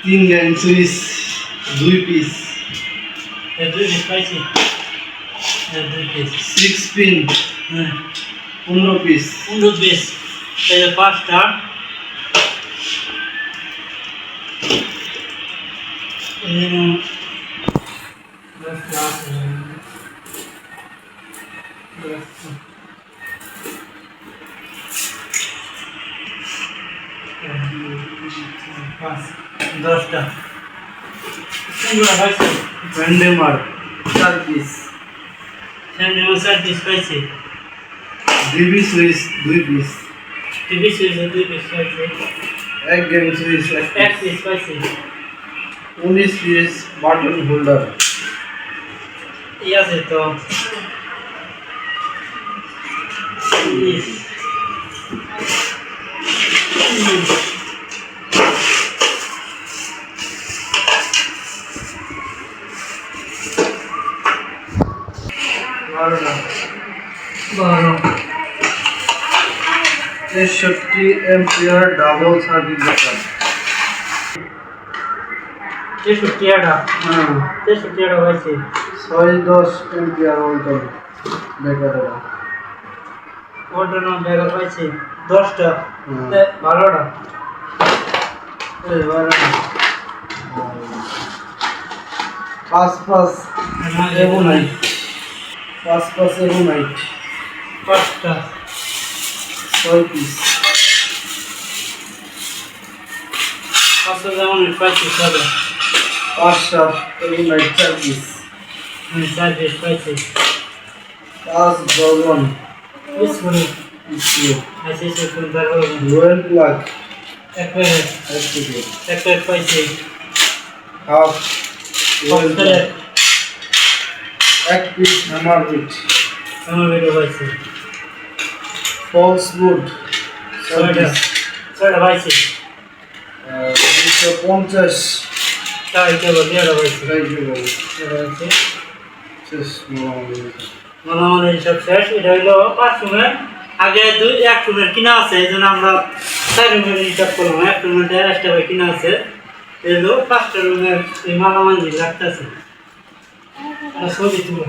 3 gang switch 2 piece, 2 piece পাইছি, 2 piece 6 pin 15 piece, 15 piece, এই 5টা, এই 10টা পাইছি, ভ্যান্ডেমার 4 পিস, স্যান্ডেল 4 পিস পাইছি, DB switch 2 piece, TV switch 2 piece পাইছি, 1 গ্যাং সুইচ 1 পিস পাইছি, 19 পিস বাটন হোল্ডার, এই আছে তো 20, বারোটা 12, 63 এম্পিয়ার ডাবল সার্কিট ব্রেকার, 63টা, হ্যাঁ 63টা পাইছি, 6-10 এম্পিয়ার ভোল্টেজ ব্রেকার, ওটানো জায়গা পাইছি 10টা, হুম। 12টা, এই 12টা, 5 এবোনাইট, 5 এবোনাইট 5টা, 6 পিস, 5টা যেমন পাইছি, 7, 5 এবোনাইট 4 পিস, 4 পিস পাইছি, 5 ডজন স্কুলে স্ক্রু, আছে স্কুল তারপরে রয়েল প্লাগ এক প্যাকেট, 1 প্যাকেট, এক প্যাকেট পাইছি, half royal plug, 1 piece hammer bit, আমার ভিডিও পাইছি, ফলস বুট 6টা, 6টা পাইছি, 250 4 কেবল 2টা পাইছি, কেবল, পাইছি, শেষ মোটামুটি। আমাদের সব শেষ। এটা হলো 5 রুমের, আগে 1 রুমের কিনা আছে, এই জন্য আমরা 4 রুমের হিসাব করলাম, 1 রুমের 1.5 টাকা কিনা আছে, এই হলো 5টা রুমের এই মালামাল রাখতে আছে, ছবি তুলো।